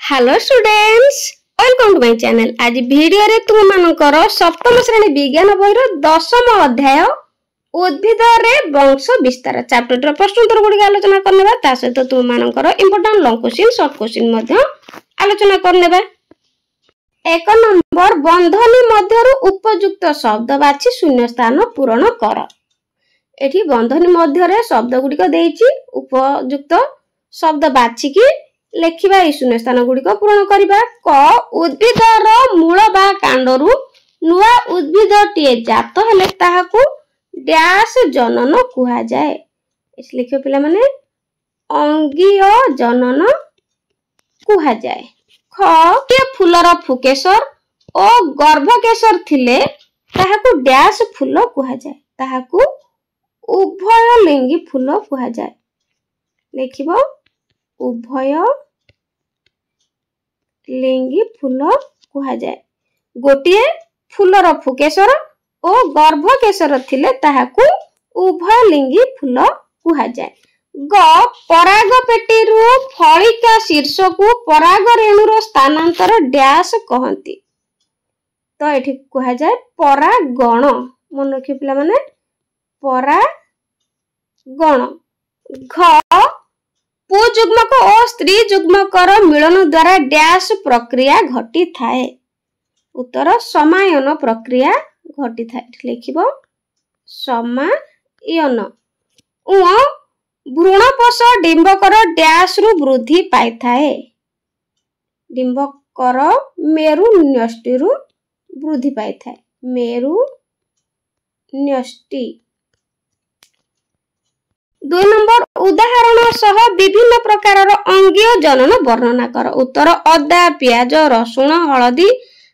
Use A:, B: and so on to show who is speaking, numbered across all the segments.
A: Hello students, welcome to my channel. आज video रे तुम मानकर सप्तम श्रेणी विज्ञान बहिर दशम अध्याय उद्भिद रे वंश विस्तार चैप्टर रे प्रश्न उत्तर गुडी आलोचना करनेबा। ता सहित तुम मानकर important long question short question मध्य आलोचना करनेबा। एक नंबर बंधनी मध्यरु उपयुक्त शब्द बाछि शून्य स्थान पूरण कर। एठी बंधनी मध्य रे शब्द गुडी को देइछि, उपयुक्त शब्द बाछि कि लेखिबा ई शून्य स्थान गुडी को पूर्ण करिबा। क उद्भिदर मूल बा कांडरू नुआ उद्भिद टिए जात हेले ताहाकू डैश जनन कुहा जाए। इस लिखियो पिला माने अंगीय जनन कुहा जाए। ख के फूलर फुकेशर ओ गर्भकेशर थिले ताहाकू डैश फूल कुहा जाए। ताहाकू उभय लिंगी फूल कुहा जाए। लिखिबो उभय लिंगी फूल कुहा जाए। गोटिए फूलर फुकेशर ओ गर्भकेशर थिले ताहाकू उभय लिंगी फूल कुहा जाए। ग पराग पेटीरु फलिका शीर्षकू पराग रेणुर स्थानांतर डैश कहंती। तो एठी कुहा जाए परागण। मन रखियो पिला माने परागण। घ पुजुग्मक और स्त्री जुग्मकर मिलन द्वारा डैश प्रक्रिया घटी थाए। उत्तर समायन प्रक्रिया घटी थाए। लिखिबो समायन। उ भ्रूणपोष डिंबकर डैश रु वृद्धि पाई थाए। डिंबकर मेरु न्यष्टि रु वृद्धि पाई थाए। मेरु न्यष्टि। 2 नंबर उदाहरण सह विभिन्न प्रकारर अंगीय जनन वर्णना कर। उत्तर अदा प्याज रसुण हळदी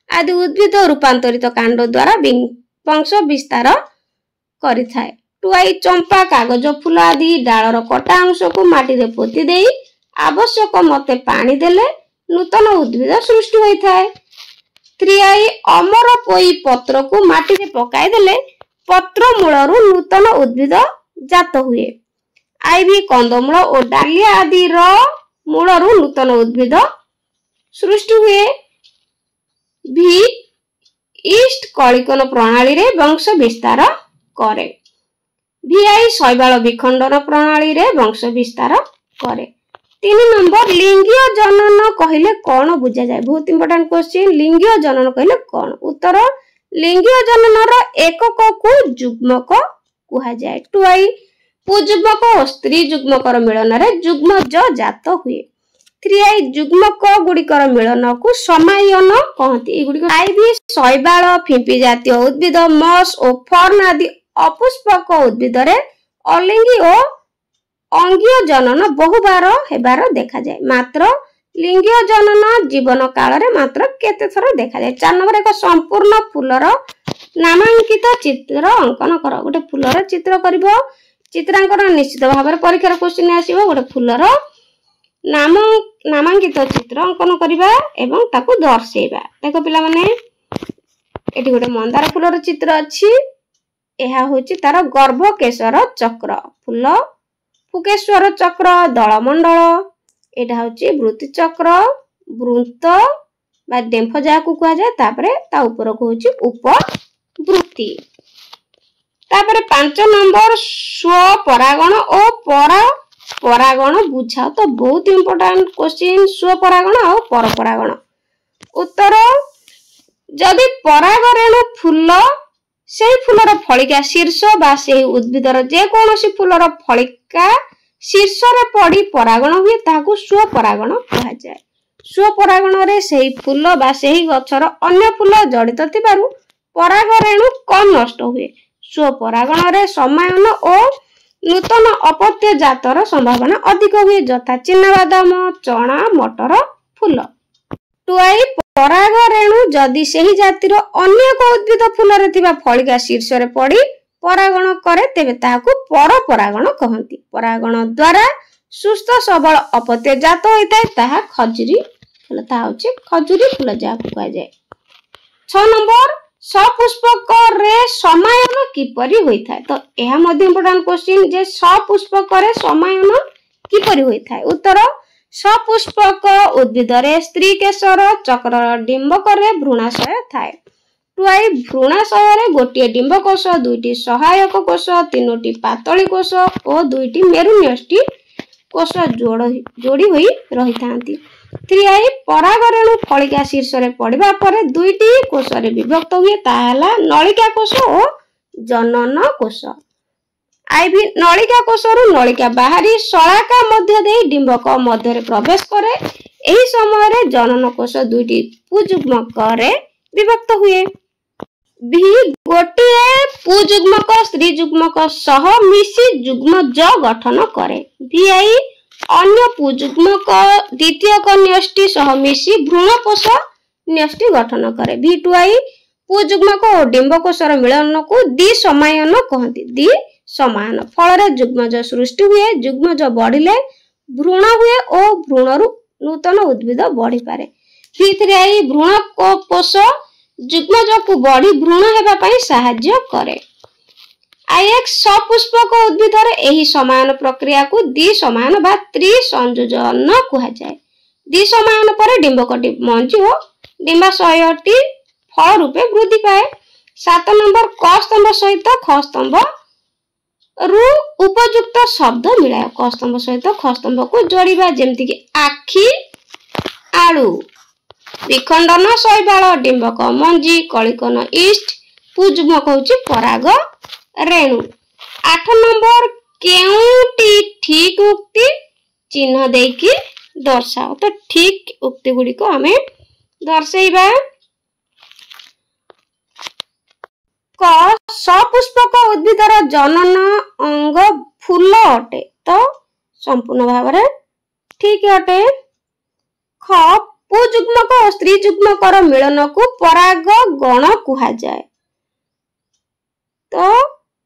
A: आदि उद्भिद रूपांतरित कांड द्वारा वंश विस्तार करिथाए। टुआई चंपा कागज फूल आदि डालर कटा अंश को माटी रे पोती देई आवश्यक मते पानी देले नूतन उद्भिद सृष्टि होई थाए। 3 अमर पोई पत्र को माटी रे पकाई देले पत्र मूलरु नूतन उद्भिद जात हुए। आईवी कंदमूल और डालिया आदि मूलरु नूतन उद्भिद सृष्टि हुए। भी ईस्ट कलिकन प्रणाली रे वंश विस्तार करे। VI शैवाल विखंडन प्रणाली रे वंश विस्तार करे। 3 नंबर लिंगीय जनन कहिले कौन बुझा जाए। बहुत इंपोर्टेंट क्वेश्चन। लिंगीय जनन कहिले कौन। उत्तर लिंगीय जनन रो एकक को जुग्मक कुहा जाए। 2 पुजुग्मक और स्त्री जुग्मकर मिलन रे जुग्मज जात हुए। 3 जुग्मक गुड़िकर मिलन को समायन कहती। आईवी शैवाल फिंपी जातीय उद्भिद मस और फर्न आदि अपुष्पक उद्भिद रे अलिंगी और अंगीय जनन बहुबार हेबार देखा जाए। मात्र लिंगीय जनन जीवन काल रे मात्र केते थर देखा जाए। 4 नंबर एक संपूर्ण फूलर नामांकित चित्र अंकन कर। गोटे फूलर चित्र करिवो। चित्रांकन निश्चित भाव में परीक्षार क्वेश्चन आसीबो। गोटे फूलर नामांकित चित्र अंकन करिबा एवं ताकू दर्शेबा। देखो पिला माने एठी गोटे मंदार फूलर चित्र अछि। एहा होछि तार गर्भकेशर चक्र। फूल फुकेश्वर चक्र दलमंडल। एटा होछि वृत्ति चक्र वृत्त बा डेम्फ जाकू कुआ जाय। तापरे ता ऊपर को होछि उपवृत्ति। तापरे 5 नंबर स्वपरागण और परपरागण बुझाओ। तो बहुत इंपोर्टेंट क्वेश्चन। स्वपरागण और परपरागण। उत्तर जदि पराग रेणु फूल सेही फूलर फलिका शीर्ष बा सेही उद्भिदर जे कोनोसी फूलर फलिका शीर्ष रे पड़ी परागण हुए ताहाकू स्वपरागण कहा जाए। स्वपरागण रे सेही फूल बा सेही गछर अन्य फूल जड़ित थिबारु पराग रेणु कम नष्ट हुए। स्वपरागण रे समायन और नूतन अपत्य जातर संभावना अधिक हुए। जथा चिनाबादाम चना मटर फूल। 2 पराग रेणु जदि सेही जातिर अन्य को उद्भिद फूल रे थिबा फलिका शीर्ष रे पड़ी परागण करे तेबे ताहाकू परपरागण कहंती। परागण द्वारा सुस्थ सबल अपत्य जात होइताय ताहा खजुरी फूल। ताहा होछि खजुरी फूल जाकू कहै जाय। 6 नंबर सपुष्पक रे समायन किपरि होइथाय। तो एहा मध्ये इंपोर्टेंट क्वेश्चन जे सपुष्पक रे समायन किपरि होइथाय। उत्तर सपुष्पक उद्भिदरे स्त्री केशर चक्र डिंबकरे भ्रूणाशय थाए। टुआई भ्रूणाशय गोटे डिंबकोश, 2टी सहायक कोश, 3टी पातली कोश और 2टी मेरुन्यष्टि कोश जोड़ी हुई रही थांती। 3 परागरेणु फलिका शीर्ष रे पड़िबा परे 2टी कोश रे विभक्त हुए, ताहला नलिका कोश और जनन कोश। आईवी नलिका कोशरु नलिका बाहरी शलाका मध्य दे डिंबक मध्य रे प्रवेश करे। एही समय रे जनन कोश 2टी पुजुग्मक रे विभक्त हुए। भी गोटिए पुजुग्मक स्त्री जुग्मक सह मिसी जुग्मज गठन करे। भी अन्य पुजुग्मक द्वितीयक न्यष्टि सह मिसी भ्रूणकोश न्यष्टि गठन करे। भी पुजुग्मक और डिंबकोशर मिलन को द्विसमायन कहती। द्विसमायन फल जुग्मज सृष्टि हुए। जुग्मज बढ़िले भ्रूण हुए और भ्रूणरु नूतन उद्भिद बढ़ी पारे। भी भ्रूण कोश जुग्मज को बढ़ी भ्रूण हेबा पई सहाय्य करे। एक सपुष्पक उद्भिदर एही समायन प्रक्रिया को द्विसमायन बा त्रिसंयोजन कहा जाए। द्विसमायन पर डिंबकटी मंजी हो डिंबाशयटी फल रूपे वृद्धि पाए। 7 नंबर क स्तंभ सहित ख स्तंभ रु उपयुक्त शब्द मिलाय। क स्तंभ सहित ख स्तंभ को जोड़िबा जेमति कि आखी आलू, विखंडन शैवाल, डिंबक मंजी, कलिकन ईस्ट, पुजुग्मक होची पराग रेणु। 8 नंबर केउटी ठीक उक्ति चिन्ह देकी दर्शाओ। तो ठीक उक्ति गुडी को हमें दर्शाइबा। क सपुष्पक उद्भिदर जनन अंग फूल अटे। तो संपूर्ण भाव रे ठीक अटे। ख पुजुग्मक और स्त्री जुग्मकर मिलन को पराग गण कहा जाए। तो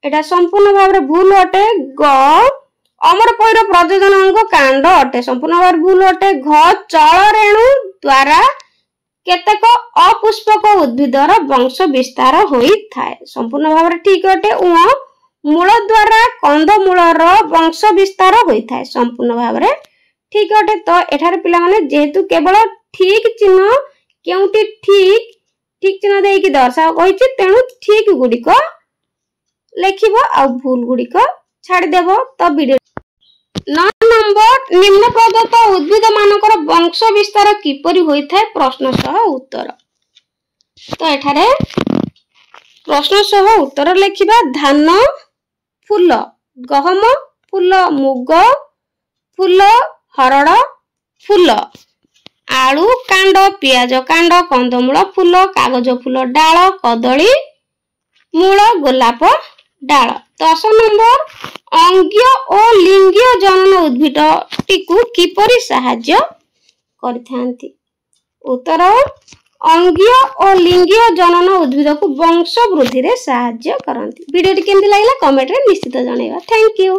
A: एटा संपूर्ण भाव रे भूल अटे। ग अमर पैर प्रजनन अंग कांड अटे। संपूर्ण भाव भूल अटे। घ चल रेणु द्वारा केतेक अपुष्पक उद्भिदर वंश विस्तार होई थाए। संपूर्ण भाव रे ठीक अटे। उ मूल द्वारा कंदमूलर वंश विस्तार होई थाए। संपूर्ण भाव रे ठीक अटे। तो एठारे पिला माने जेहेतु केवल ठीक चिन्ह केउटी ठीक चिन्ह देई कि दर्शाओ कहिछि, तेनु ठीक गुडी को लेखिबो आ भूल गुडी को छाडी देबो। तो वीडियो 9 नंबर निम्न प्रदत्त उद्भिद मानकर वंश विस्तार किपरि होई थाए प्रश्न सह उत्तर। तो एठारे प्रश्न सह उत्तर लेखिबा। धान फूल, गहम फूल, मुग फूल, हरड़ फूल, आलू कांड, पियाज कांड, कंदमूल फूल, कागज फूल डाल, कदली मूल, गोलाप डाल। 10 नंबर अंगीय और लिंगीय जनन उद्भिद टीकु किपरि सहाय्य करथांती। उत्तर अंगीय और लिंगीय जनन उद्भिद को वंश वृद्धि रे सहाय्य करंती। वीडियो केमति लागला कमेंट रे निश्चित जणाइबा। Thank you.